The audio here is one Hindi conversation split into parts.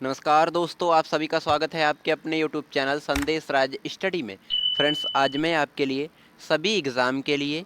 नमस्कार दोस्तों, आप सभी का स्वागत है आपके अपने यूट्यूब चैनल संदेश राज स्टडी में। फ्रेंड्स, आज मैं आपके लिए सभी एग्ज़ाम के लिए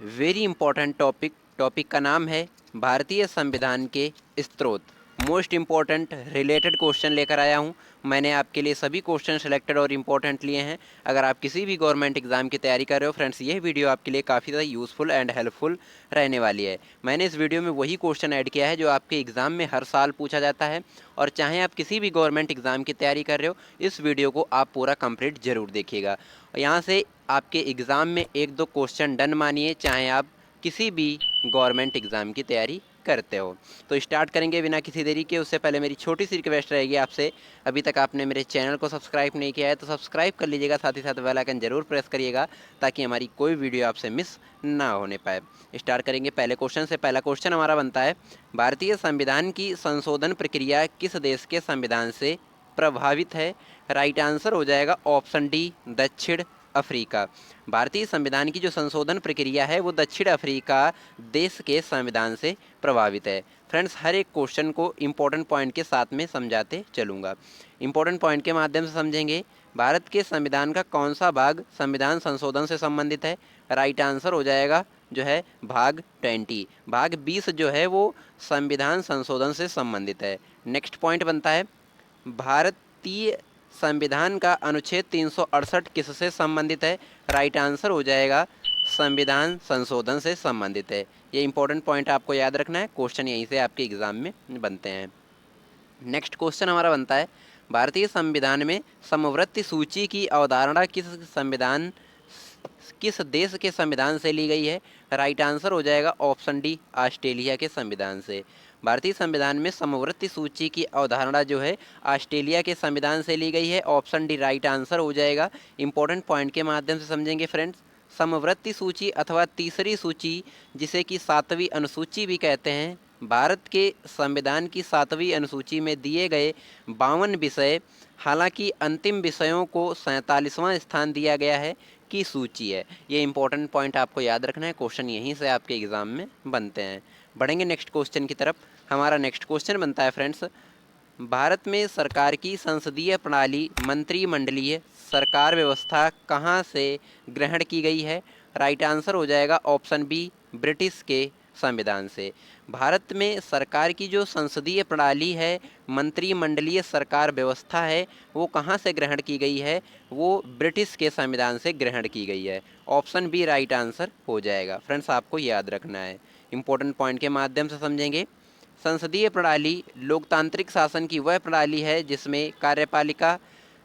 वेरी इंपॉर्टेंट टॉपिक का नाम है भारतीय संविधान के स्रोत। मोस्ट इम्पॉर्टेंट रिलेटेड क्वेश्चन लेकर आया हूँ। मैंने आपके लिए सभी क्वेश्चन सेलेक्टेड और इम्पोर्टेंट लिए हैं। अगर आप किसी भी गवर्नमेंट एग्जाम की तैयारी कर रहे हो फ्रेंड्स, यह वीडियो आपके लिए काफ़ी ज़्यादा यूज़फुल एंड हेल्पफुल रहने वाली है। मैंने इस वीडियो में वही क्वेश्चन ऐड किया है जो आपके एग्ज़ाम में हर साल पूछा जाता है, और चाहे आप किसी भी गवर्नमेंट एग्ज़ाम की तैयारी कर रहे हो, इस वीडियो को आप पूरा कंप्लीट ज़रूर देखिएगा। यहाँ से आपके एग्ज़ाम में एक दो क्वेश्चन डन मानिए, चाहे आप किसी भी गवर्नमेंट एग्ज़ाम की तैयारी करते हो। तो स्टार्ट करेंगे बिना किसी देरी के। उससे पहले मेरी छोटी सी रिक्वेस्ट रहेगी आपसे, अभी तक आपने मेरे चैनल को सब्सक्राइब नहीं किया है तो सब्सक्राइब कर लीजिएगा, साथ ही साथ बेल आइकन जरूर प्रेस करिएगा ताकि हमारी कोई वीडियो आपसे मिस ना होने पाए। स्टार्ट करेंगे पहले क्वेश्चन से। पहला क्वेश्चन हमारा बनता है, भारतीय संविधान की संशोधन प्रक्रिया किस देश के संविधान से प्रभावित है? राइट आंसर हो जाएगा ऑप्शन डी, दक्षिण अफ्रीका। भारतीय संविधान की जो संशोधन प्रक्रिया है वो दक्षिण अफ्रीका देश के संविधान से प्रभावित है। फ्रेंड्स, हर एक क्वेश्चन को इम्पोर्टेंट पॉइंट के साथ में समझाते चलूँगा। इम्पोर्टेंट पॉइंट के माध्यम से समझेंगे। भारत के संविधान का कौन सा भाग संविधान संशोधन से संबंधित है? राइट आंसर हो जाएगा जो है भाग 20। भाग 20 जो है वो संविधान संशोधन से संबंधित है। नेक्स्ट पॉइंट बनता है, भारतीय संविधान का अनुच्छेद 368 किससे संबंधित है? राइट आंसर हो जाएगा संविधान संशोधन से संबंधित है। ये इंपॉर्टेंट पॉइंट आपको याद रखना है, क्वेश्चन यहीं से आपके एग्जाम में बनते हैं। नेक्स्ट क्वेश्चन हमारा बनता है, भारतीय संविधान में समवर्ती सूची की अवधारणा किस देश के संविधान से ली गई है? राइट आंसर हो जाएगा ऑप्शन डी, ऑस्ट्रेलिया के संविधान से। भारतीय संविधान में समवर्ती सूची की अवधारणा जो है ऑस्ट्रेलिया के संविधान से ली गई है। ऑप्शन डी राइट आंसर हो जाएगा। इंपॉर्टेंट पॉइंट के माध्यम से समझेंगे फ्रेंड्स। समवर्ती सूची अथवा तीसरी सूची, जिसे कि 7वीं अनुसूची भी कहते हैं, भारत के संविधान की 7वीं अनुसूची में दिए गए 52 विषय, हालांकि अंतिम विषयों को 47वां स्थान दिया गया है, की सूची है। ये इंपॉर्टेंट पॉइंट आपको याद रखना है, क्वेश्चन यहीं से आपके एग्जाम में बनते हैं। बढ़ेंगे नेक्स्ट क्वेश्चन की तरफ। हमारा नेक्स्ट क्वेश्चन बनता है फ्रेंड्स, भारत में सरकार की संसदीय प्रणाली मंत्रिमंडलीय सरकार व्यवस्था कहाँ से ग्रहण की गई है? राइट आंसर हो जाएगा ऑप्शन बी, ब्रिटिश के संविधान से। भारत में सरकार की जो संसदीय प्रणाली है, मंत्रिमंडलीय सरकार व्यवस्था है, वो कहाँ से ग्रहण की गई है? वो ब्रिटिश के संविधान से ग्रहण की गई है। ऑप्शन बी राइट आंसर हो जाएगा। फ्रेंड्स, आपको याद रखना है, इंपॉर्टेंट पॉइंट के माध्यम से समझेंगे। संसदीय प्रणाली लोकतांत्रिक शासन की वह प्रणाली है जिसमें कार्यपालिका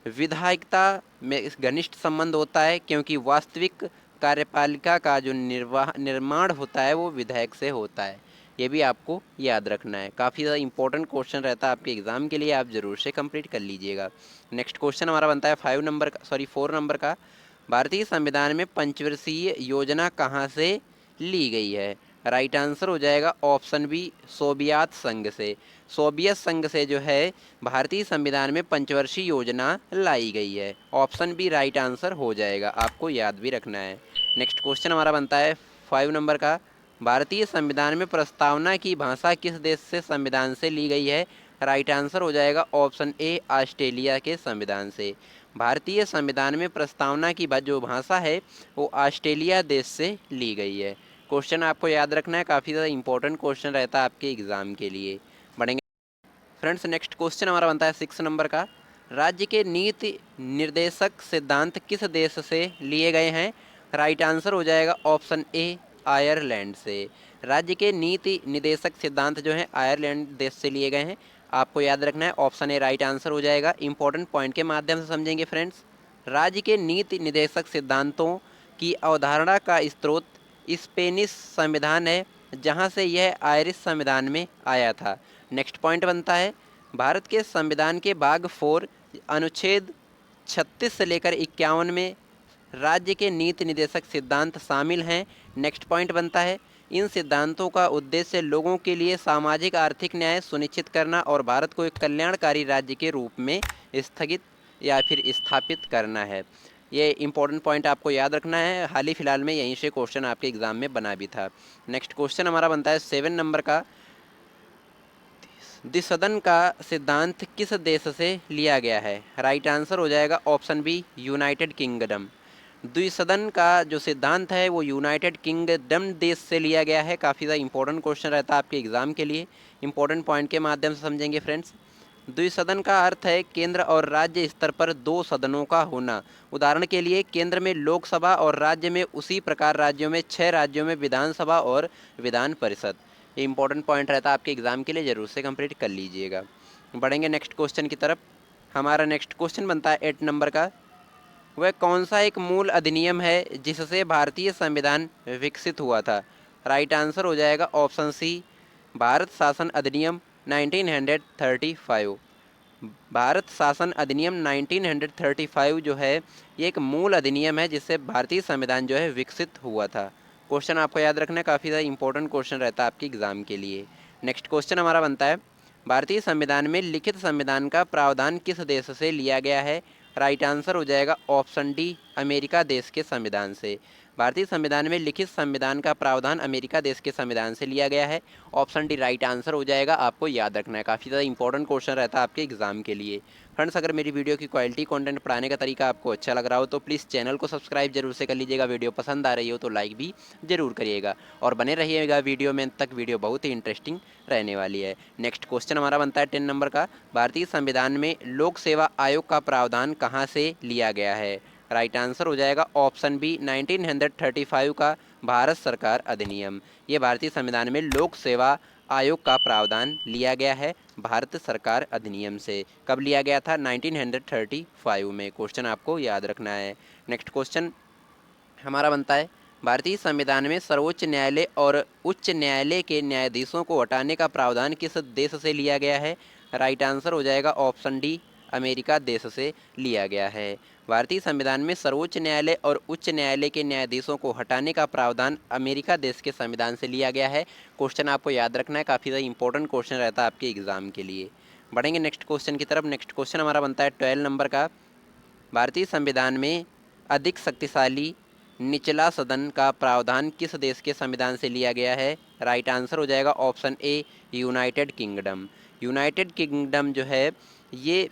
विधायिकता में घनिष्ठ संबंध होता है, क्योंकि वास्तविक कार्यपालिका का जो निर्माण होता है वो विधायक से होता है। ये भी आपको याद रखना है, काफ़ी ज़्यादा इंपॉर्टेंट क्वेश्चन रहता है आपके एग्जाम के लिए, आप ज़रूर से कंप्लीट कर लीजिएगा। नेक्स्ट क्वेश्चन हमारा बनता है 4 नंबर का, भारतीय संविधान में पंचवर्षीय योजना कहाँ से ली गई है? राइट आंसर हो जाएगा ऑप्शन बी, सोवियत संघ से। सोवियत संघ से जो है भारतीय संविधान में पंचवर्षीय योजना लाई गई है। ऑप्शन बी राइट आंसर हो जाएगा, आपको याद भी रखना है। नेक्स्ट क्वेश्चन हमारा बनता है 5 नंबर का, भारतीय संविधान में प्रस्तावना की भाषा किस देश से संविधान से ली गई है? राइट आंसर हो जाएगा ऑप्शन ए, ऑस्ट्रेलिया के संविधान से। भारतीय संविधान में प्रस्तावना की जो भाषा है वो ऑस्ट्रेलिया देश से ली गई है। क्वेश्चन आपको याद रखना है, काफ़ी ज़्यादा इंपॉर्टेंट क्वेश्चन रहता है आपके एग्जाम के लिए। बढ़ेंगे फ्रेंड्स, नेक्स्ट क्वेश्चन हमारा बनता है 6 नंबर का, राज्य के नीति निर्देशक सिद्धांत किस देश से लिए गए हैं? राइट आंसर हो जाएगा ऑप्शन ए, आयरलैंड से। राज्य के नीति निर्देशक सिद्धांत जो है आयरलैंड देश से लिए गए हैं। आपको याद रखना है, ऑप्शन ए राइट आंसर हो जाएगा। इंपॉर्टेंट पॉइंट के माध्यम से समझेंगे फ्रेंड्स। राज्य के नीति निर्देशक सिद्धांतों की अवधारणा का स्रोत स्पेनिश संविधान है, जहां से यह आयरिश संविधान में आया था। नेक्स्ट पॉइंट बनता है, भारत के संविधान के भाग 4 अनुच्छेद 36 से लेकर 51 में राज्य के नीति निर्देशक सिद्धांत शामिल हैं। नेक्स्ट पॉइंट बनता है, इन सिद्धांतों का उद्देश्य लोगों के लिए सामाजिक आर्थिक न्याय सुनिश्चित करना और भारत को एक कल्याणकारी राज्य के रूप में स्थगित या फिर स्थापित करना है। ये इंपॉर्टेंट पॉइंट आपको याद रखना है, हाल ही फिलहाल में यहीं से क्वेश्चन आपके एग्जाम में बना भी था। नेक्स्ट क्वेश्चन हमारा बनता है 7 नंबर का, द्विसदन का सिद्धांत किस देश से लिया गया है? राइट आंसर हो जाएगा ऑप्शन बी, यूनाइटेड किंगडम। द्विसदन का जो सिद्धांत है वो यूनाइटेड किंगडम देश से लिया गया है। काफ़ी ज़्यादा इंपॉर्टेंट क्वेश्चन रहता है आपके एग्जाम के लिए। इंपॉर्टेंट पॉइंट के माध्यम से समझेंगे फ्रेंड्स। द्विसदन का अर्थ है केंद्र और राज्य स्तर पर दो सदनों का होना। उदाहरण के लिए केंद्र में लोकसभा और राज्य में उसी प्रकार राज्यों में 6 राज्यों में विधानसभा और विधान परिषद। ये इंपॉर्टेंट पॉइंट रहता है आपके एग्जाम के लिए, ज़रूर से कंप्लीट कर लीजिएगा। बढ़ेंगे नेक्स्ट क्वेश्चन की तरफ। हमारा नेक्स्ट क्वेश्चन बनता है 8 नंबर का। वह कौन सा एक मूल अधिनियम है जिससे भारतीय संविधान विकसित हुआ था? राइट आंसर हो जाएगा ऑप्शन सी, भारत शासन अधिनियम 1935। भारत शासन अधिनियम 1935 जो है ये एक मूल अधिनियम है जिससे भारतीय संविधान जो है विकसित हुआ था। क्वेश्चन आपको याद रखना है, काफ़ी ज़्यादा इंपॉर्टेंट क्वेश्चन रहता है आपके एग्जाम के लिए। नेक्स्ट क्वेश्चन हमारा बनता है, भारतीय संविधान में लिखित संविधान का प्रावधान किस देश से लिया गया है? राइट आंसर हो जाएगा ऑप्शन डी, अमेरिका देश के संविधान से। भारतीय संविधान में लिखित संविधान का प्रावधान अमेरिका देश के संविधान से लिया गया है। ऑप्शन डी राइट आंसर हो जाएगा, आपको याद रखना है। काफ़ी ज़्यादा इंपॉर्टेंट क्वेश्चन रहता है आपके एग्जाम के लिए। फ्रेंड्स, अगर मेरी वीडियो की क्वालिटी कंटेंट पढ़ाने का तरीका आपको अच्छा लग रहा हो तो प्लीज़ चैनल को सब्सक्राइब जरूर से कर लीजिएगा। वीडियो पसंद आ रही हो तो लाइक भी ज़रूर करिएगा और बने रहिएगा वीडियो में तक। वीडियो बहुत ही इंटरेस्टिंग रहने वाली है। नेक्स्ट क्वेश्चन हमारा बनता है 10 नंबर का। भारतीय संविधान में लोक सेवा आयोग का प्रावधान कहाँ से लिया गया है? राइट आंसर हो जाएगा ऑप्शन बी, 1935 का भारत सरकार अधिनियम। ये भारतीय संविधान में लोक सेवा आयोग का प्रावधान लिया गया है भारत सरकार अधिनियम से। कब लिया गया था? 1935 में। क्वेश्चन आपको याद रखना है। नेक्स्ट क्वेश्चन हमारा बनता है, भारतीय संविधान में सर्वोच्च न्यायालय और उच्च न्यायालय के न्यायाधीशों को हटाने का प्रावधान किस देश से लिया गया है? राइट आंसर हो जाएगा ऑप्शन डी, अमेरिका देश से लिया गया है। भारतीय संविधान में सर्वोच्च न्यायालय और उच्च न्यायालय के न्यायाधीशों को हटाने का प्रावधान अमेरिका देश के संविधान से लिया गया है। क्वेश्चन आपको याद रखना है, काफ़ी ज़्यादा इंपॉर्टेंट क्वेश्चन रहता है आपके एग्जाम के लिए। बढ़ेंगे नेक्स्ट क्वेश्चन की तरफ। नेक्स्ट क्वेश्चन हमारा बनता है 12 नंबर का। भारतीय संविधान में अधिक शक्तिशाली निचला सदन का प्रावधान किस देश के संविधान से लिया गया है? राइट आंसर हो जाएगा option A, United kingdom. United kingdom जो है ये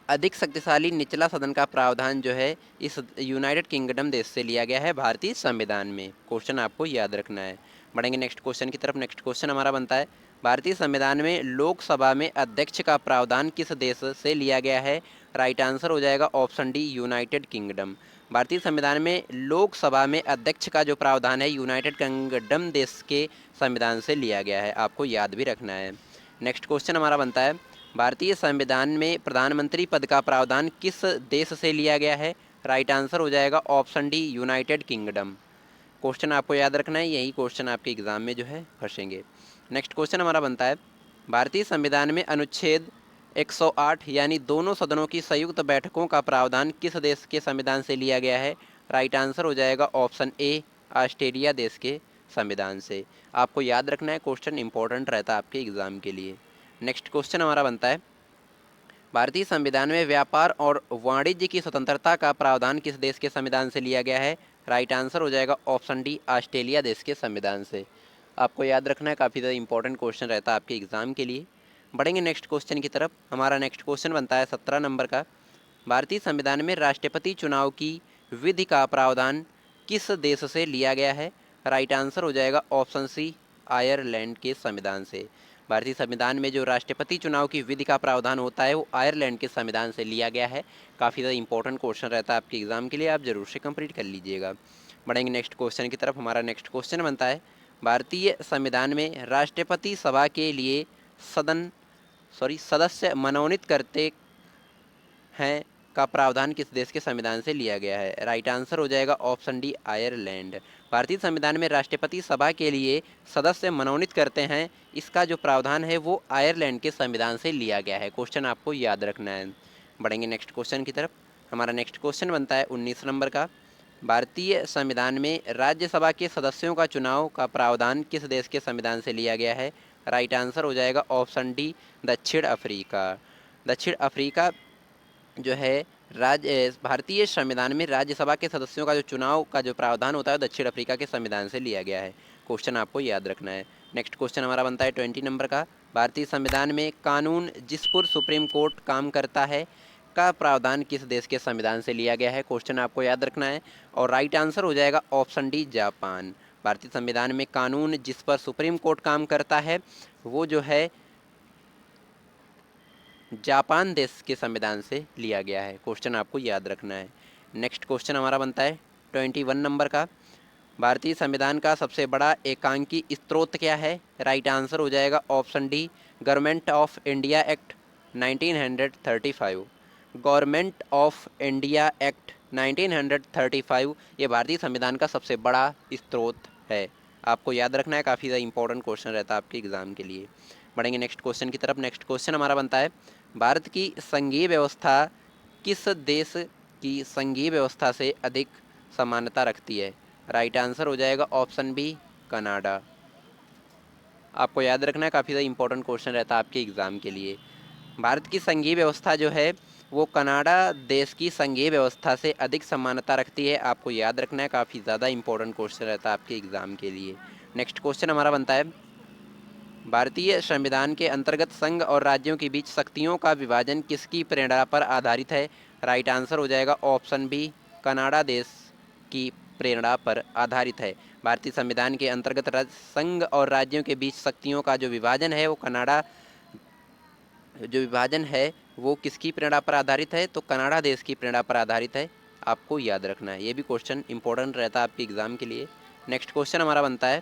अधिक शक्तिशाली निचला सदन का प्रावधान जो है इस यूनाइटेड किंगडम देश से लिया गया है भारतीय संविधान में। क्वेश्चन आपको याद रखना है। बढ़ेंगे नेक्स्ट क्वेश्चन की तरफ। नेक्स्ट क्वेश्चन हमारा बनता है, भारतीय संविधान में लोकसभा में अध्यक्ष का प्रावधान किस देश से लिया गया है? राइट आंसर हो जाएगा ऑप्शन डी, यूनाइटेड किंगडम। भारतीय संविधान में लोकसभा में अध्यक्ष का जो प्रावधान है यूनाइटेड किंगडम देश के संविधान से लिया गया है, आपको याद भी रखना है। नेक्स्ट क्वेश्चन हमारा बनता है, भारतीय संविधान में प्रधानमंत्री पद का प्रावधान किस देश से लिया गया है? राइट आंसर हो जाएगा option D, United kingdom. Question आपको याद रखना है, यही क्वेश्चन आपके एग्जाम में जो है फंसेंगे। नेक्स्ट क्वेश्चन हमारा बनता है, भारतीय संविधान में अनुच्छेद 108 यानी दोनों सदनों की संयुक्त बैठकों का प्रावधान किस देश के संविधान से लिया गया है? राइट आंसर हो जाएगा ऑप्शन ए, ऑस्ट्रेलिया देश के संविधान से। आपको याद रखना है, क्वेश्चन इंपॉर्टेंट रहता है आपके एग्जाम के लिए। नेक्स्ट क्वेश्चन हमारा बनता है, भारतीय संविधान में व्यापार और वाणिज्य की स्वतंत्रता का प्रावधान किस देश के संविधान से लिया गया है? राइट आंसर हो जाएगा ऑप्शन डी, ऑस्ट्रेलिया देश के संविधान से। आपको याद रखना है, काफ़ी ज़्यादा इंपॉर्टेंट क्वेश्चन रहता है आपके एग्जाम के लिए। बढ़ेंगे नेक्स्ट क्वेश्चन की तरफ। हमारा नेक्स्ट क्वेश्चन बनता है 17 नंबर का। भारतीय संविधान में राष्ट्रपति चुनाव की विधि का प्रावधान किस देश से लिया गया है? राइट आंसर हो जाएगा ऑप्शन सी, आयरलैंड के संविधान से। भारतीय संविधान में जो राष्ट्रपति चुनाव की विधि का प्रावधान होता है वो आयरलैंड के संविधान से लिया गया है। काफ़ी ज़्यादा इंपॉर्टेंट क्वेश्चन रहता है आपके एग्जाम के लिए, आप जरूर से कंप्लीट कर लीजिएगा। बढ़ेंगे नेक्स्ट क्वेश्चन की तरफ। हमारा नेक्स्ट क्वेश्चन बनता है, भारतीय संविधान में राष्ट्रपति सभा के लिए सदस्य मनोनीत करते हैं का प्रावधान किस देश के संविधान से लिया गया है? राइट आंसर हो जाएगा ऑप्शन डी, आयरलैंड। भारतीय संविधान में राष्ट्रपति सभा के लिए सदस्य मनोनीत करते हैं, इसका जो प्रावधान है वो आयरलैंड के संविधान से लिया गया है। क्वेश्चन आपको याद रखना है। बढ़ेंगे नेक्स्ट क्वेश्चन की तरफ। हमारा नेक्स्ट क्वेश्चन बनता है 19 नंबर का। भारतीय संविधान में राज्यसभा के सदस्यों का चुनाव का प्रावधान किस देश के संविधान से लिया गया है? राइट आंसर हो जाएगा ऑप्शन डी, दक्षिण अफ्रीका। दक्षिण अफ्रीका जो है भारतीय संविधान में राज्यसभा के सदस्यों का जो चुनाव का जो प्रावधान होता है दक्षिण अफ्रीका के संविधान से लिया गया है। क्वेश्चन आपको याद रखना है। नेक्स्ट क्वेश्चन हमारा बनता है 20 नंबर का। भारतीय संविधान में कानून जिस पर सुप्रीम कोर्ट काम करता है का प्रावधान किस देश के संविधान से लिया गया है? क्वेश्चन आपको याद रखना है और राइट आंसर हो जाएगा ऑप्शन डी, जापान। भारतीय संविधान में कानून जिस पर सुप्रीम कोर्ट काम करता है वो जो है जापान देश के संविधान से लिया गया है। क्वेश्चन आपको याद रखना है। नेक्स्ट क्वेश्चन हमारा बनता है 21 नंबर का। भारतीय संविधान का सबसे बड़ा एकांकी स्रोत क्या है? राइट आंसर हो जाएगा option D, government of India act 1935। Government of India act 1935 ये भारतीय संविधान का सबसे बड़ा स्रोत है। आपको याद रखना है, काफ़ी ज़्यादा इंपॉर्टेंट क्वेश्चन रहता है आपके एग्जाम के लिए। बढ़ेंगे नेक्स्ट क्वेश्चन की तरफ। नेक्स्ट क्वेश्चन हमारा बनता है भारत की संघीय व्यवस्था किस देश की संघीय व्यवस्था से अधिक समानता रखती है? राइट आंसर हो जाएगा ऑप्शन बी, कनाडा। आपको याद रखना है, काफ़ी ज़्यादा इंपॉर्टेंट क्वेश्चन रहता है आपके एग्ज़ाम के लिए। भारत की संघीय व्यवस्था जो है वो कनाडा देश की संघीय व्यवस्था से अधिक समानता रखती है। आपको याद रखना है, काफ़ी ज़्यादा इंपॉर्टेंट क्वेश्चन रहता है आपके एग्ज़ाम के लिए। नेक्स्ट क्वेश्चन हमारा बनता है भारतीय संविधान के अंतर्गत संघ और राज्यों के बीच शक्तियों का विभाजन किसकी प्रेरणा पर आधारित है? राइट आंसर हो जाएगा ऑप्शन बी, कनाडा देश की प्रेरणा पर आधारित है। भारतीय संविधान के अंतर्गत संघ और राज्यों के बीच शक्तियों का जो विभाजन है वो कनाडा जो विभाजन है वो किसकी प्रेरणा पर आधारित है? तो कनाडा देश की प्रेरणा पर आधारित है। आपको याद रखना है, ये भी क्वेश्चन इंपॉर्टेंट रहता है आपके एग्ज़ाम के लिए। नेक्स्ट क्वेश्चन हमारा बनता है,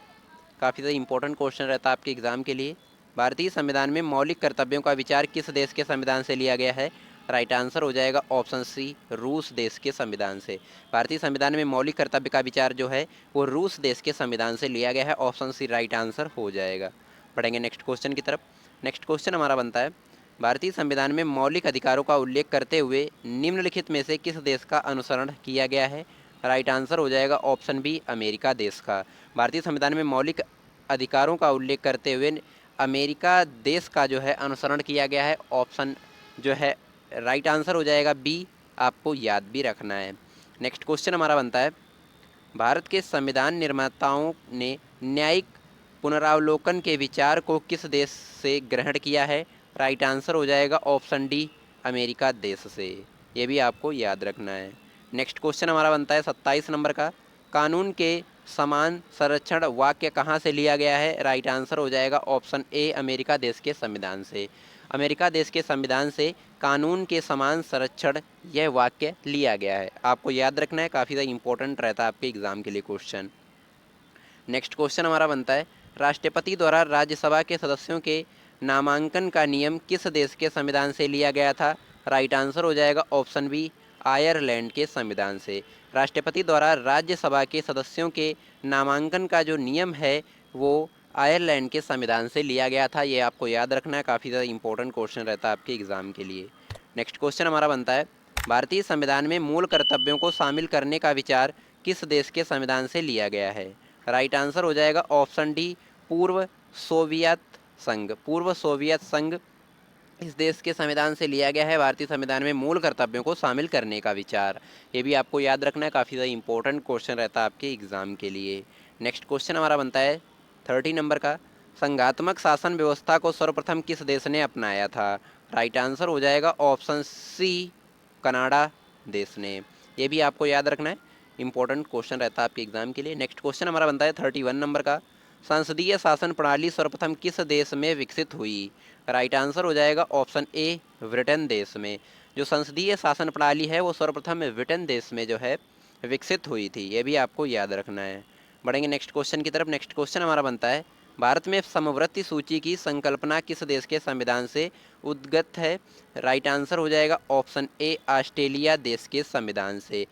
काफ़ी ज़्यादा इंपॉर्टेंट क्वेश्चन रहता है आपके एग्ज़ाम के लिए। भारतीय संविधान में मौलिक कर्तव्यों का विचार किस देश के संविधान से लिया गया है? राइट आंसर हो जाएगा ऑप्शन सी, रूस देश के संविधान से। भारतीय संविधान में मौलिक कर्तव्य का विचार जो है वो रूस देश के संविधान से लिया गया है। ऑप्शन सी राइट आंसर हो जाएगा। पढ़ेंगे नेक्स्ट क्वेश्चन की तरफ। नेक्स्ट क्वेश्चन हमारा बनता है भारतीय संविधान में मौलिक अधिकारों का उल्लेख करते हुए निम्नलिखित में से किस देश का अनुसरण किया गया है? राइट आंसर हो जाएगा ऑप्शन बी, अमेरिका देश का। भारतीय संविधान में मौलिक अधिकारों का उल्लेख करते हुए अमेरिका देश का जो है अनुसरण किया गया है। ऑप्शन जो है राइट आंसर हो जाएगा बी, आपको याद भी रखना है। नेक्स्ट क्वेश्चन हमारा बनता है भारत के संविधान निर्माताओं ने न्यायिक पुनरावलोकन के विचार को किस देश से ग्रहण किया है? राइट आंसर हो जाएगा ऑप्शन डी, अमेरिका देश से। ये भी आपको याद रखना है। नेक्स्ट क्वेश्चन हमारा बनता है 27 नंबर का। कानून के समान संरक्षण वाक्य कहाँ से लिया गया है? राइट आंसर हो जाएगा ऑप्शन ए, अमेरिका देश के संविधान से। अमेरिका देश के संविधान से कानून के समान संरक्षण यह वाक्य लिया गया है। आपको याद रखना है, काफ़ी ज़्यादा इंपॉर्टेंट रहता है आपके एग्ज़ाम के लिए क्वेश्चन। नेक्स्ट क्वेश्चन हमारा बनता है राष्ट्रपति द्वारा राज्यसभा के सदस्यों के नामांकन का नियम किस देश के संविधान से लिया गया था? राइट आंसर हो जाएगा ऑप्शन बी, आयरलैंड के संविधान से। राष्ट्रपति द्वारा राज्यसभा के सदस्यों के नामांकन का जो नियम है वो आयरलैंड के संविधान से लिया गया था। ये आपको याद रखना है, काफ़ी ज़्यादा इंपॉर्टेंट क्वेश्चन रहता है आपके एग्ज़ाम के लिए। नेक्स्ट क्वेश्चन हमारा बनता है भारतीय संविधान में मूल कर्तव्यों को शामिल करने का विचार किस देश के संविधान से लिया गया है? राइट आंसर हो जाएगा ऑप्शन डी, पूर्व सोवियत संघ। पूर्व सोवियत संघ इस देश के संविधान से लिया गया है भारतीय संविधान में मूल कर्तव्यों को शामिल करने का विचार। ये भी आपको याद रखना है, काफ़ी ज़्यादा इंपॉर्टेंट क्वेश्चन रहता है आपके एग्ज़ाम के लिए। नेक्स्ट क्वेश्चन हमारा बनता है 30 नंबर का। संघात्मक शासन व्यवस्था को सर्वप्रथम किस देश ने अपनाया था? राइट आंसर हो जाएगा ऑप्शन सी, कनाडा देश ने। ये भी आपको याद रखना है, इंपॉर्टेंट क्वेश्चन रहता है आपके एग्जाम के लिए। नेक्स्ट क्वेश्चन हमारा बनता है 31 नंबर का। संसदीय शासन प्रणाली सर्वप्रथम किस देश में विकसित हुई? राइट आंसर हो जाएगा ऑप्शन ए, ब्रिटेन देश में। जो संसदीय शासन प्रणाली है वो सर्वप्रथम ब्रिटेन देश में जो है विकसित हुई थी। ये भी आपको याद रखना है। बढ़ेंगे नेक्स्ट क्वेश्चन की तरफ। नेक्स्ट क्वेश्चन हमारा बनता है भारत में समवर्ती सूची की संकल्पना किस देश के संविधान से उद्गत है? राइट आंसर हो जाएगा ऑप्शन ए, ऑस्ट्रेलिया देश के संविधान से।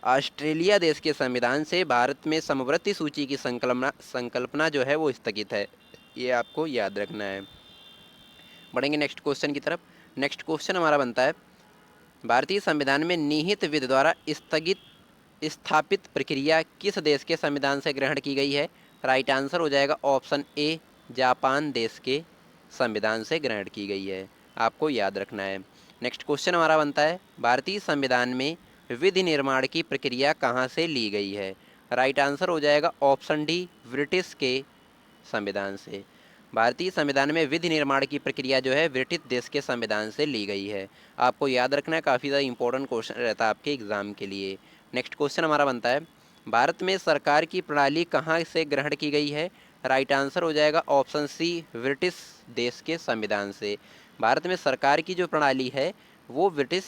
ऑस्ट्रेलिया देश के संविधान से भारत में समवर्ती सूची की संकल्पना जो है वो स्थगित है। ये आपको याद रखना है। बढ़ेंगे नेक्स्ट क्वेश्चन की तरफ। नेक्स्ट क्वेश्चन हमारा बनता है भारतीय संविधान में निहित विधि द्वारा स्थगित स्थापित प्रक्रिया किस देश के संविधान से ग्रहण की गई है? राइट आंसर हो जाएगा ऑप्शन ए, जापान देश के संविधान से ग्रहण की गई है। आपको याद रखना है। नेक्स्ट क्वेश्चन हमारा बनता है भारतीय संविधान में विधि निर्माण की प्रक्रिया कहाँ से ली गई है? राइट आंसर हो जाएगा ऑप्शन डी, ब्रिटिश के संविधान से। भारतीय संविधान में विधि निर्माण की प्रक्रिया जो है ब्रिटिश देश के संविधान से ली गई है। आपको याद रखना है, काफ़ी ज़्यादा इंपॉर्टेंट क्वेश्चन रहता है आपके एग्ज़ाम के लिए। नेक्स्ट क्वेश्चन हमारा बनता है, भारत में सरकार की प्रणाली कहाँ से ग्रहण की गई है? राइट आंसर हो जाएगा ऑप्शन सी, ब्रिटिश देश के संविधान से। भारत में सरकार की जो प्रणाली है वो ब्रिटिश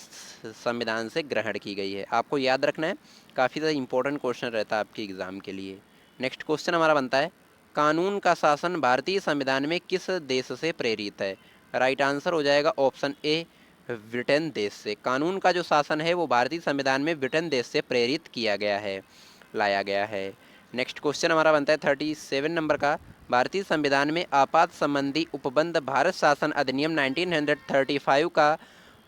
संविधान से ग्रहण की गई है। आपको याद रखना है, काफ़ी ज़्यादा इंपॉर्टेंट क्वेश्चन रहता है आपके एग्ज़ाम के लिए। नेक्स्ट क्वेश्चन हमारा बनता है, कानून का शासन भारतीय संविधान में किस देश से प्रेरित है? राइट आंसर हो जाएगा ऑप्शन ए, ब्रिटेन देश से। कानून का जो शासन है वो भारतीय संविधान में ब्रिटेन देश से प्रेरित किया गया है, लाया गया है। नेक्स्ट क्वेश्चन हमारा बनता है 37 नंबर का, भारतीय संविधान में आपात संबंधी उपबंध भारत शासन अधिनियम 1935 का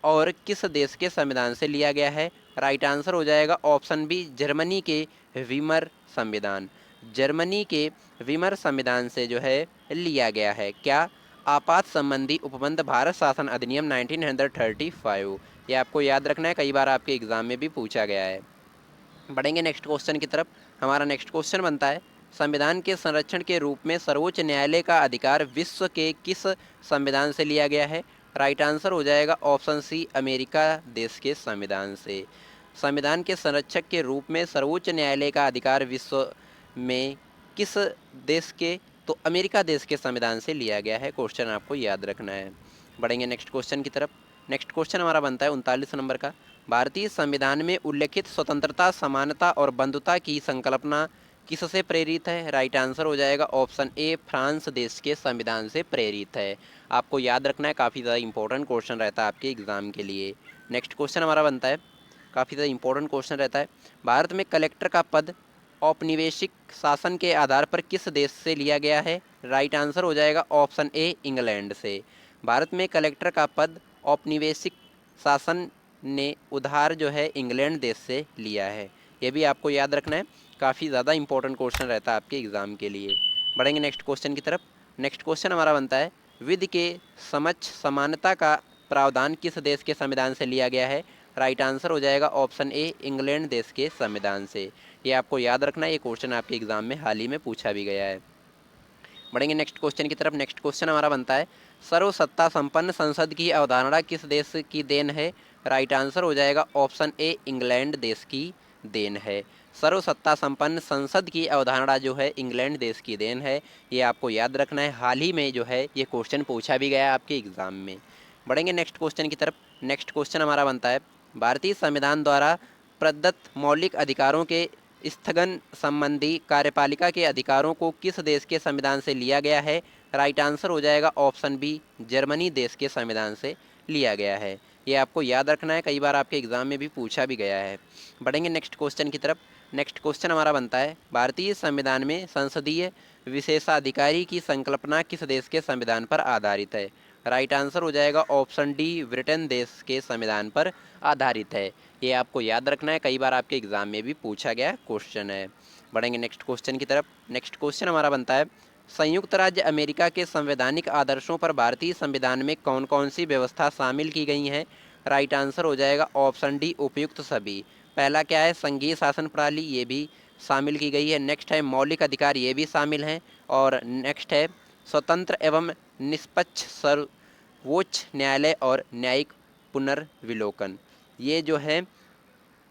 और किस देश के संविधान से लिया गया है? राइट आंसर हो जाएगा ऑप्शन बी, जर्मनी के वीमर संविधान। जर्मनी के वीमर संविधान से जो है लिया गया है। क्या? आपात संबंधी उपबंध भारत शासन अधिनियम 1935। ये आपको याद रखना है, कई बार आपके एग्जाम में भी पूछा गया है। बढ़ेंगे नेक्स्ट क्वेश्चन की तरफ। हमारा नेक्स्ट क्वेश्चन बनता है, संविधान के संरक्षण के रूप में सर्वोच्च न्यायालय का अधिकार विश्व के किस संविधान से लिया गया है? राइट आंसर हो जाएगा ऑप्शन सी, अमेरिका देश के संविधान से। संविधान के संरक्षक के रूप में सर्वोच्च न्यायालय का अधिकार विश्व में किस देश के? तो अमेरिका देश के संविधान से लिया गया है। क्वेश्चन आपको याद रखना है। बढ़ेंगे नेक्स्ट क्वेश्चन की तरफ। नेक्स्ट क्वेश्चन हमारा बनता है 39 नंबर का, भारतीय संविधान में उल्लेखित स्वतंत्रता, समानता और बंधुता की संकल्पना किससे प्रेरित है? राइट आंसर हो जाएगा ऑप्शन ए, फ्रांस देश के संविधान से प्रेरित है। आपको याद रखना है, काफ़ी ज़्यादा इंपॉर्टेंट क्वेश्चन रहता है आपके एग्जाम के लिए। नेक्स्ट क्वेश्चन हमारा बनता है, काफ़ी ज़्यादा इंपॉर्टेंट क्वेश्चन रहता है, भारत में कलेक्टर का पद औपनिवेशिक शासन के आधार पर किस देश से लिया गया है? राइट आंसर हो जाएगा ऑप्शन ए, इंग्लैंड से। भारत में कलेक्टर का पद औपनिवेशिक शासन ने उधार जो है इंग्लैंड देश से लिया है। ये भी आपको याद रखना है, काफ़ी ज़्यादा इंपॉर्टेंट क्वेश्चन रहता है आपके एग्ज़ाम के लिए। बढ़ेंगे नेक्स्ट क्वेश्चन की तरफ। नेक्स्ट क्वेश्चन हमारा बनता है, विधि के समक्ष समानता का प्रावधान किस देश के संविधान से लिया गया है? राइट आंसर हो जाएगा ऑप्शन ए, इंग्लैंड देश के संविधान से। ये आपको याद रखना है, ये क्वेश्चन आपके एग्जाम में हाल ही में पूछा भी गया है। बढ़ेंगे नेक्स्ट क्वेश्चन की तरफ। नेक्स्ट क्वेश्चन हमारा बनता है, सर्वसत्ता संपन्न संसद की अवधारणा किस देश की देन है? राइट आंसर हो जाएगा ऑप्शन ए, इंग्लैंड देश की देन है। सर्वसत्ता संपन्न संसद की अवधारणा जो है इंग्लैंड देश की देन है। ये आपको याद रखना है, हाल ही में जो है ये क्वेश्चन पूछा भी गया है आपके एग्ज़ाम में। बढ़ेंगे नेक्स्ट क्वेश्चन की तरफ। नेक्स्ट क्वेश्चन हमारा बनता है, भारतीय संविधान द्वारा प्रदत्त मौलिक अधिकारों के स्थगन संबंधी कार्यपालिका के अधिकारों को किस देश के संविधान से लिया गया है? राइट आंसर हो जाएगा ऑप्शन बी, जर्मनी देश के संविधान से लिया गया है। ये आपको याद रखना है, कई बार आपके एग्जाम में भी पूछा भी गया है। बढ़ेंगे नेक्स्ट क्वेश्चन की तरफ। नेक्स्ट क्वेश्चन हमारा बनता है, भारतीय संविधान में संसदीय विशेषाधिकारी की संकल्पना किस देश के संविधान पर आधारित है? राइट आंसर हो जाएगा ऑप्शन डी, ब्रिटेन देश के संविधान पर आधारित है। ये आपको याद रखना है, कई बार आपके एग्जाम में भी पूछा गया क्वेश्चन है। बढ़ेंगे नेक्स्ट क्वेश्चन की तरफ। नेक्स्ट क्वेश्चन हमारा बनता है, संयुक्त राज्य अमेरिका के संवैधानिक आदर्शों पर भारतीय संविधान में कौन कौन सी व्यवस्था शामिल की गई हैं? राइट आंसर हो जाएगा ऑप्शन डी, उपयुक्त सभी। पहला क्या है? संघीय शासन प्रणाली, ये भी शामिल की गई है। नेक्स्ट है मौलिक अधिकार, ये भी शामिल हैं। और नेक्स्ट है स्वतंत्र एवं निष्पक्ष सर्वोच्च न्यायालय और न्यायिक पुनर्विलोकन। ये जो है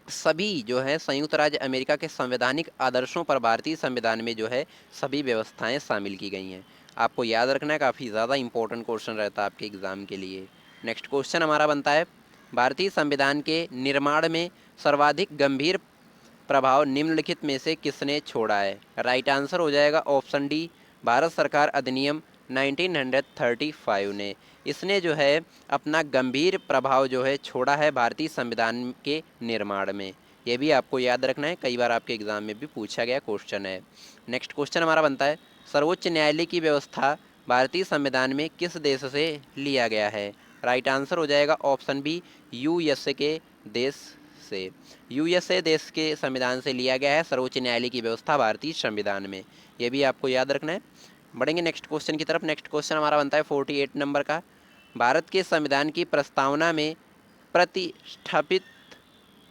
सभी जो है संयुक्त राज्य अमेरिका के संवैधानिक आदर्शों पर भारतीय संविधान में जो है सभी व्यवस्थाएं शामिल की गई हैं। आपको याद रखना है, काफ़ी ज़्यादा इंपॉर्टेंट क्वेश्चन रहता है आपके एग्ज़ाम के लिए। नेक्स्ट क्वेश्चन हमारा बनता है, भारतीय संविधान के निर्माण में सर्वाधिक गंभीर प्रभाव निम्नलिखित में से किसने छोड़ा है? राइट आंसर हो जाएगा ऑप्शन डी, भारत सरकार अधिनियम 1935 ने। इसने जो है अपना गंभीर प्रभाव जो है छोड़ा है भारतीय संविधान के निर्माण में। ये भी आपको याद रखना है, कई बार आपके एग्जाम में भी पूछा गया क्वेश्चन है। नेक्स्ट क्वेश्चन हमारा बनता है, सर्वोच्च न्यायालय की व्यवस्था भारतीय संविधान में किस देश से लिया गया है? राइट आंसर हो जाएगा ऑप्शन बी, यूएसए के देश से। यूएसए देश के संविधान से लिया गया है सर्वोच्च न्यायालय की व्यवस्था भारतीय संविधान में। ये भी आपको याद रखना है। बढ़ेंगे नेक्स्ट क्वेश्चन की तरफ। नेक्स्ट क्वेश्चन हमारा बनता है 48 नंबर का, भारत के संविधान की प्रस्तावना में प्रतिष्ठापित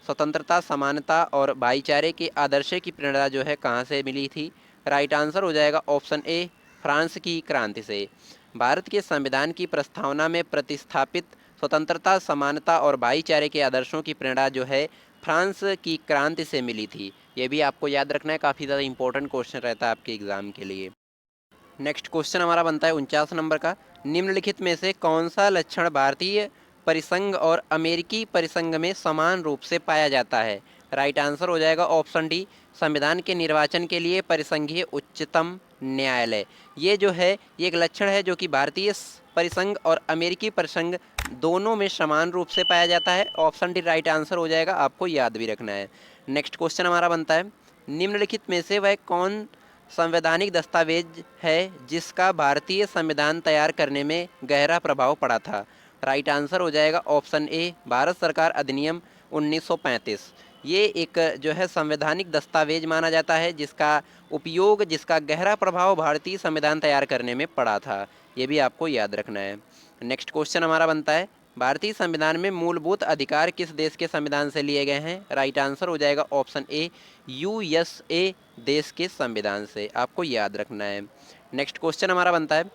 स्वतंत्रता, समानता और भाईचारे के आदर्श की प्रेरणा जो है कहाँ से मिली थी? राइट आंसर हो जाएगा ऑप्शन ए, फ्रांस की क्रांति से। भारत के संविधान की प्रस्तावना में प्रतिस्थापित स्वतंत्रता, समानता और भाईचारे के आदर्शों की प्रेरणा जो है फ्रांस की क्रांति से मिली थी। ये भी आपको याद रखना है, काफ़ी ज़्यादा इंपॉर्टेंट क्वेश्चन रहता है आपके एग्ज़ाम के लिए। नेक्स्ट क्वेश्चन हमारा बनता है 49 नंबर का। निम्नलिखित में से कौन सा लक्षण भारतीय परिसंघ और अमेरिकी परिसंघ में समान रूप से पाया जाता है? राइट आंसर हो जाएगा ऑप्शन डी, संविधान के निर्वाचन के लिए परिसंघीय उच्चतम न्यायालय। ये जो है ये एक लक्षण है जो कि भारतीय परिसंघ और अमेरिकी परिसंघ दोनों में समान रूप से पाया जाता है। ऑप्शन डी राइट आंसर हो जाएगा, आपको याद भी रखना है। नेक्स्ट क्वेश्चन हमारा बनता है, निम्नलिखित में से वह कौन संवैधानिक दस्तावेज है जिसका भारतीय संविधान तैयार करने में गहरा प्रभाव पड़ा था? राइट आंसर हो जाएगा ऑप्शन ए, भारत सरकार अधिनियम 1935। ये एक जो है संवैधानिक दस्तावेज माना जाता है जिसका उपयोग, जिसका गहरा प्रभाव भारतीय संविधान तैयार करने में पड़ा था। ये भी आपको याद रखना है। नेक्स्ट क्वेश्चन हमारा बनता है, भारतीय संविधान में मूलभूत अधिकार किस देश के संविधान से लिए गए हैं? राइट आंसर हो जाएगा ऑप्शन ए, यूएसए देश के संविधान से, आपको याद रखना है। नेक्स्ट क्वेश्चन हमारा बनता है,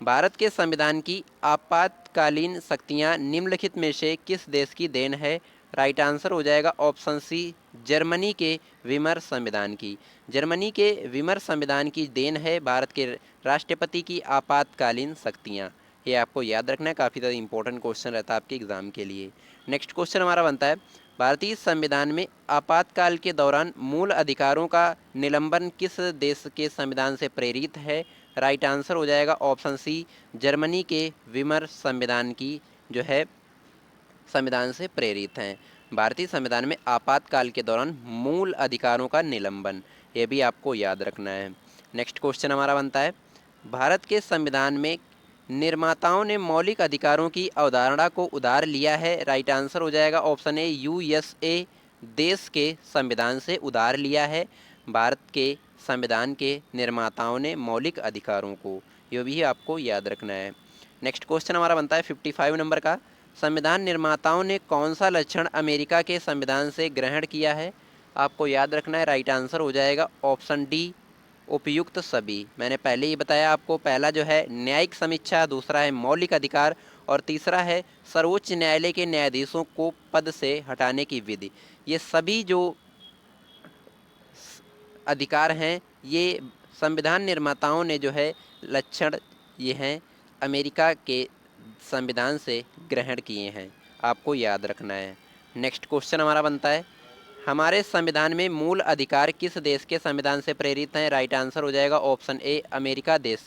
भारत के संविधान की आपातकालीन शक्तियां निम्नलिखित में से किस देश की देन है? राइट आंसर हो जाएगा ऑप्शन सी, जर्मनी के विमर संविधान की। जर्मनी के विमर संविधान की देन है भारत के राष्ट्रपति की आपातकालीन शक्तियाँ। ये आपको याद रखना है, काफ़ी ज़्यादा इंपॉर्टेंट क्वेश्चन रहता है आपके एग्जाम के लिए। नेक्स्ट क्वेश्चन हमारा बनता है, भारतीय संविधान में आपातकाल के दौरान मूल अधिकारों का निलंबन किस देश के संविधान से प्रेरित है? राइट आंसर हो जाएगा ऑप्शन सी, जर्मनी के विमर संविधान की जो है संविधान से प्रेरित हैं। भारतीय संविधान में आपातकाल के दौरान मूल अधिकारों का निलंबन, ये भी आपको याद रखना है। नेक्स्ट क्वेश्चन हमारा बनता है, भारत के संविधान में निर्माताओं ने मौलिक अधिकारों की अवधारणा को उधार लिया है। राइट आंसर हो जाएगा ऑप्शन ए, यूएसए देश के संविधान से उधार लिया है। भारत के संविधान के निर्माताओं ने मौलिक अधिकारों को, ये भी आपको याद रखना है। नेक्स्ट क्वेश्चन हमारा बनता है 55 नंबर का, संविधान निर्माताओं ने कौन सा लक्षण अमेरिका के संविधान से ग्रहण किया है? आपको याद रखना है, राइट आंसर हो जाएगा ऑप्शन डी, उपयुक्त सभी। मैंने पहले ही बताया आपको, पहला जो है न्यायिक समीक्षा, दूसरा है मौलिक अधिकार और तीसरा है सर्वोच्च न्यायालय के न्यायाधीशों को पद से हटाने की विधि। ये सभी जो अधिकार हैं ये संविधान निर्माताओं ने जो है लक्षण ये हैं अमेरिका के संविधान से ग्रहण किए हैं, आपको याद रखना है। नेक्स्ट क्वेश्चन हमारा बनता है, हमारे संविधान में मूल अधिकार किस देश के संविधान से प्रेरित हैं? राइट आंसर हो जाएगा ऑप्शन ए, अमेरिका देश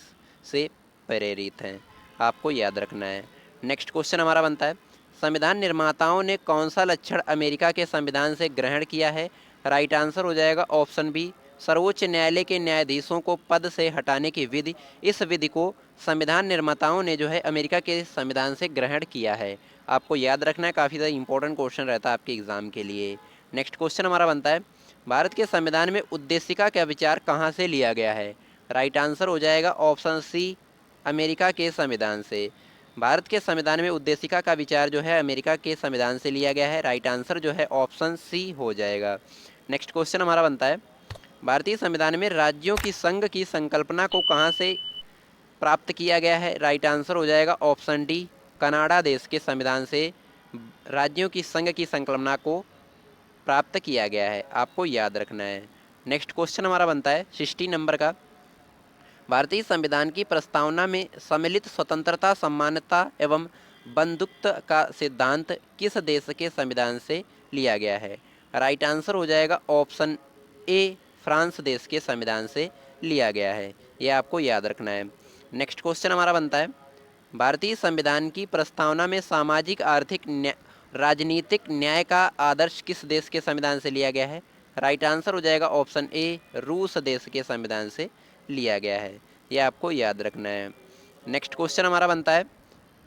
से प्रेरित हैं, आपको याद रखना है। नेक्स्ट क्वेश्चन हमारा बनता है, संविधान निर्माताओं ने कौन सा लक्षण अमेरिका के संविधान से ग्रहण किया है? राइट आंसर हो जाएगा ऑप्शन बी, सर्वोच्च न्यायालय के न्यायाधीशों को पद से हटाने की विधि। इस विधि को संविधान निर्माताओं ने जो है अमेरिका के संविधान से ग्रहण किया है, आपको याद रखना है, काफ़ी ज़्यादा इंपॉर्टेंट क्वेश्चन रहता है आपके एग्जाम के लिए। नेक्स्ट क्वेश्चन हमारा बनता है, भारत के संविधान में उद्देशिका का विचार कहाँ से लिया गया है? राइट आंसर हो जाएगा ऑप्शन सी, अमेरिका के संविधान से। भारत के संविधान में उद्देशिका का विचार जो है अमेरिका के संविधान से लिया गया है। राइट आंसर जो है ऑप्शन सी हो जाएगा। नेक्स्ट क्वेश्चन हमारा बनता है, भारतीय संविधान में राज्यों की संघ की संकल्पना को कहाँ से प्राप्त किया गया है? राइट आंसर हो जाएगा ऑप्शन डी, कनाडा देश के संविधान से राज्यों की संघ की संकल्पना को प्राप्त किया गया है, आपको याद रखना है। नेक्स्ट क्वेश्चन हमारा बनता है 60 नंबर का, भारतीय संविधान की प्रस्तावना में सम्मिलित स्वतंत्रता, समानता एवं बंधुत्व का सिद्धांत किस देश के संविधान से लिया गया है? राइट आंसर हो जाएगा ऑप्शन ए, फ्रांस देश के संविधान से लिया गया है, ये आपको याद रखना है। नेक्स्ट क्वेश्चन हमारा बनता है, भारतीय संविधान की प्रस्तावना में सामाजिक, आर्थिक, राजनीतिक न्याय का आदर्श किस देश के संविधान से लिया गया है? राइट आंसर हो जाएगा ऑप्शन ए, रूस देश के संविधान से लिया गया है, यह आपको याद रखना है। नेक्स्ट क्वेश्चन हमारा बनता है,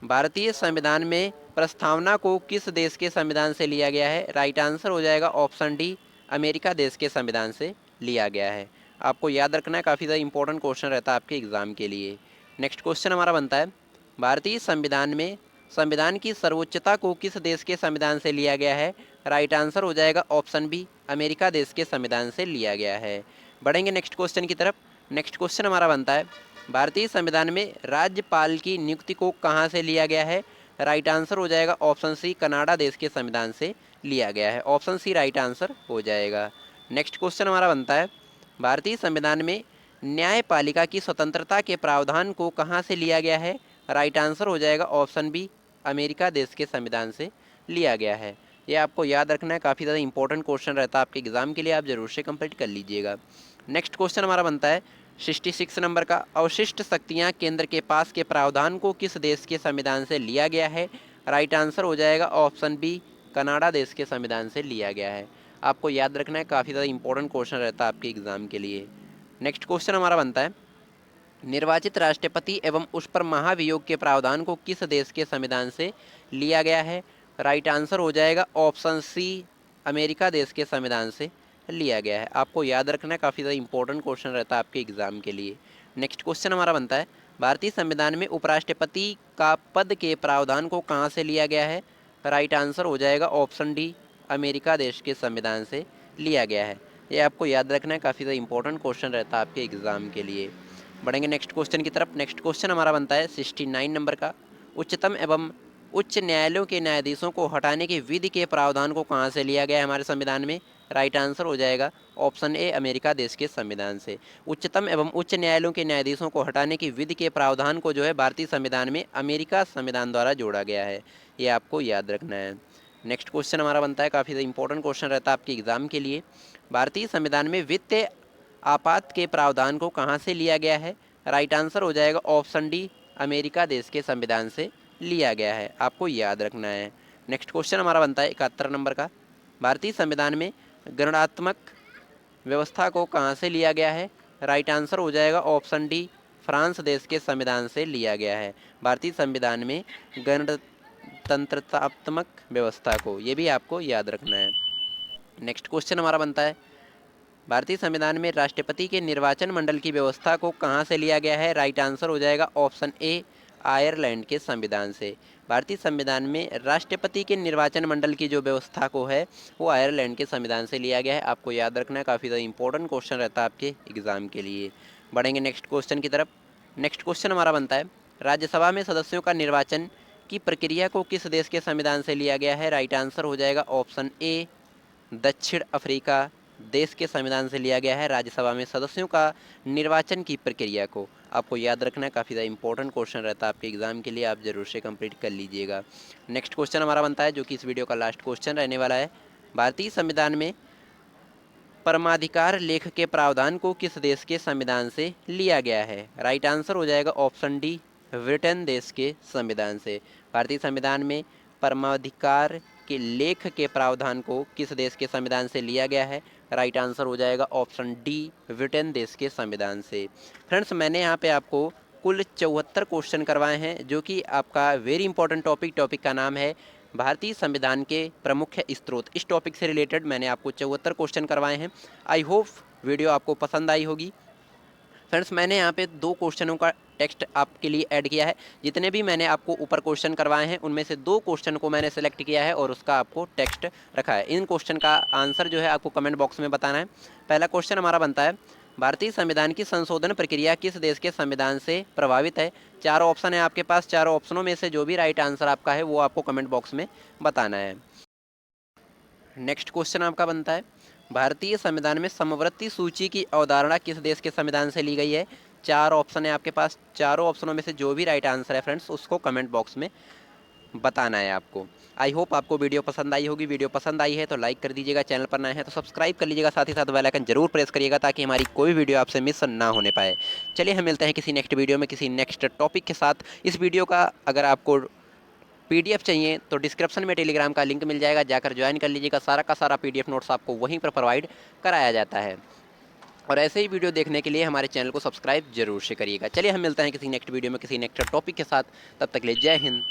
भारतीय संविधान में प्रस्तावना को किस देश के संविधान से लिया गया है? राइट आंसर हो जाएगा ऑप्शन डी, अमेरिका देश के संविधान से लिया गया है, आपको याद रखना है, काफ़ी ज़्यादा इंपॉर्टेंट क्वेश्चन रहता है आपके एग्जाम के लिए। नेक्स्ट क्वेश्चन हमारा बनता है, भारतीय संविधान में संविधान की सर्वोच्चता को किस देश के संविधान से लिया गया है? राइट आंसर हो जाएगा ऑप्शन बी, अमेरिका देश के संविधान से लिया गया है। बढ़ेंगे नेक्स्ट क्वेश्चन की तरफ। नेक्स्ट क्वेश्चन हमारा बनता है, भारतीय संविधान में राज्यपाल की नियुक्ति को कहाँ से लिया गया है? राइट आंसर हो जाएगा ऑप्शन सी, कनाडा देश के संविधान से लिया गया है। ऑप्शन सी राइट आंसर हो जाएगा। नेक्स्ट क्वेश्चन हमारा बनता है, भारतीय संविधान में न्यायपालिका की स्वतंत्रता के प्रावधान को कहाँ से लिया गया है? राइट आंसर हो जाएगा ऑप्शन बी, अमेरिका देश के संविधान से लिया गया है। ये आपको याद रखना है, काफ़ी ज़्यादा इंपॉर्टेंट क्वेश्चन रहता है आपके एग्जाम के लिए, आप जरूर से कंप्लीट कर लीजिएगा। नेक्स्ट क्वेश्चन हमारा बनता है 66 नंबर का, अवशिष्ट शक्तियाँ केंद्र के पास के प्रावधान को किस देश के संविधान से लिया गया है? राइट आंसर हो जाएगा ऑप्शन बी, कनाडा देश के संविधान से लिया गया है। आपको याद रखना है, काफ़ी ज़्यादा इंपॉर्टेंट क्वेश्चन रहता है आपके एग्जाम के लिए। नेक्स्ट क्वेश्चन हमारा बनता है, निर्वाचित राष्ट्रपति एवं उस पर महाभियोग के प्रावधान को किस देश के संविधान से लिया गया है? राइट आंसर हो जाएगा ऑप्शन सी, अमेरिका देश के संविधान से लिया गया है। आपको याद रखना है, काफ़ी ज़्यादा इंपॉर्टेंट क्वेश्चन रहता है आपके एग्जाम के लिए। नेक्स्ट क्वेश्चन हमारा बनता है, भारतीय संविधान में उपराष्ट्रपति का पद के प्रावधान को कहाँ से लिया गया है? राइट आंसर हो जाएगा ऑप्शन डी, अमेरिका देश के संविधान से लिया गया है। ये आपको याद रखना है, काफ़ी ज़्यादा इंपॉर्टेंट क्वेश्चन रहता है आपके एग्जाम के लिए। बढ़ेंगे नेक्स्ट क्वेश्चन की तरफ। नेक्स्ट क्वेश्चन हमारा बनता है 69 नंबर का, उच्चतम एवं उच्च न्यायालयों के न्यायाधीशों को हटाने की विधि के प्रावधान को कहाँ से लिया गया है हमारे संविधान में? राइट आंसर हो जाएगा ऑप्शन ए, अमेरिका देश के संविधान से। उच्चतम एवं उच्च न्यायालयों के न्यायाधीशों को हटाने की विधि के प्रावधान को जो है भारतीय संविधान में अमेरिका संविधान द्वारा जोड़ा गया है। ये आपको याद रखना है। नेक्स्ट क्वेश्चन हमारा बनता है, काफ़ी इंपॉर्टेंट क्वेश्चन रहता है आपके एग्जाम के लिए, भारतीय संविधान में वित्तीय आपात के प्रावधान को कहाँ से लिया गया है? राइट आंसर हो जाएगा ऑप्शन डी, अमेरिका देश के संविधान से लिया गया है। आपको याद रखना है। नेक्स्ट क्वेश्चन हमारा बनता है 71 नंबर का, भारतीय संविधान में गणनात्मक व्यवस्था को कहाँ से लिया गया है? राइट आंसर हो जाएगा ऑप्शन डी, फ्रांस देश के संविधान से लिया गया है। भारतीय संविधान में गणतंत्रात्मक व्यवस्था को, ये भी आपको याद रखना है। नेक्स्ट क्वेश्चन हमारा बनता है, भारतीय संविधान में राष्ट्रपति के निर्वाचन मंडल की व्यवस्था को कहाँ से लिया गया है? राइट आंसर हो जाएगा ऑप्शन ए, आयरलैंड के संविधान से। भारतीय संविधान में राष्ट्रपति के निर्वाचन मंडल की जो व्यवस्था को है वो आयरलैंड के संविधान से लिया गया है। आपको याद रखना है, काफ़ी ज़्यादा इंपॉर्टेंट क्वेश्चन रहता है आपके एग्जाम के लिए। बढ़ेंगे नेक्स्ट क्वेश्चन की तरफ। नेक्स्ट क्वेश्चन हमारा बनता है, राज्यसभा में सदस्यों का निर्वाचन की प्रक्रिया को किस देश के संविधान से लिया गया है? राइट आंसर हो जाएगा ऑप्शन ए, दक्षिण अफ्रीका देश के संविधान से लिया गया है राज्यसभा में सदस्यों का निर्वाचन की प्रक्रिया को। आपको याद रखना है, काफ़ी ज़्यादा इंपॉर्टेंट क्वेश्चन रहता है आपके एग्जाम के लिए, आप जरूर से कंप्लीट कर लीजिएगा। नेक्स्ट क्वेश्चन हमारा बनता है, जो कि इस वीडियो का लास्ट क्वेश्चन रहने वाला है, भारतीय संविधान में परमाधिकार लेख के प्रावधान को किस देश के संविधान से लिया गया है? राइट आंसर हो जाएगा ऑप्शन डी, ब्रिटेन देश के संविधान से। भारतीय संविधान में परमाधिकार के लेख के प्रावधान को किस देश के संविधान से लिया गया है? राइट आंसर हो जाएगा ऑप्शन डी, ब्रिटेन देश के संविधान से। फ्रेंड्स, मैंने यहाँ पे आपको कुल 74 क्वेश्चन करवाए हैं, जो कि आपका वेरी इंपॉर्टेंट टॉपिक का नाम है भारतीय संविधान के प्रमुख स्रोत। इस टॉपिक से रिलेटेड मैंने आपको 74 क्वेश्चन करवाए हैं। आई होप वीडियो आपको पसंद आई होगी। फ्रेंड्स, मैंने यहाँ पे 2 क्वेश्चनों का टेक्स्ट आपके लिए ऐड किया है। जितने भी मैंने आपको ऊपर क्वेश्चन करवाए हैं उनमें से 2 क्वेश्चन को मैंने सेलेक्ट किया है और उसका आपको टेक्स्ट रखा है। इन क्वेश्चन का आंसर जो है आपको कमेंट बॉक्स में बताना है। पहला क्वेश्चन हमारा बनता है, भारतीय संविधान की संशोधन प्रक्रिया किस देश के संविधान से प्रभावित है? 4 ऑप्शन है आपके पास, 4 ऑप्शनों में से जो भी राइट आंसर आपका है वो आपको कमेंट बॉक्स में बताना है। नेक्स्ट क्वेश्चन आपका बनता है, भारतीय संविधान में समवर्ती सूची की अवधारणा किस देश के संविधान से ली गई है? 4 ऑप्शन है आपके पास, चारों ऑप्शनों में से जो भी राइट आंसर है फ्रेंड्स उसको कमेंट बॉक्स में बताना है आपको। आई होप आपको वीडियो पसंद आई होगी। वीडियो पसंद आई है तो लाइक कर दीजिएगा, चैनल पर नए हैं तो सब्सक्राइब कर लीजिएगा, साथ ही साथ बेल आइकन जरूर प्रेस करिएगा ताकि हमारी कोई वीडियो आपसे मिस ना होने पाए। चलिए हम मिलते हैं किसी नेक्स्ट वीडियो में किसी नेक्स्ट टॉपिक के साथ। इस वीडियो का अगर आपको PDF चाहिए तो डिस्क्रिप्शन में टेलीग्राम का लिंक मिल जाएगा, जाकर ज्वाइन कर लीजिएगा। सारा का सारा PDF नोट्स आपको वहीं पर प्रोवाइड कराया जाता है। और ऐसे ही वीडियो देखने के लिए हमारे चैनल को सब्सक्राइब जरूर से करिएगा। चलिए हम मिलते हैं किसी नेक्स्ट वीडियो में किसी नेक्स्ट टॉपिक के साथ। तब तक के लिए जय हिंद,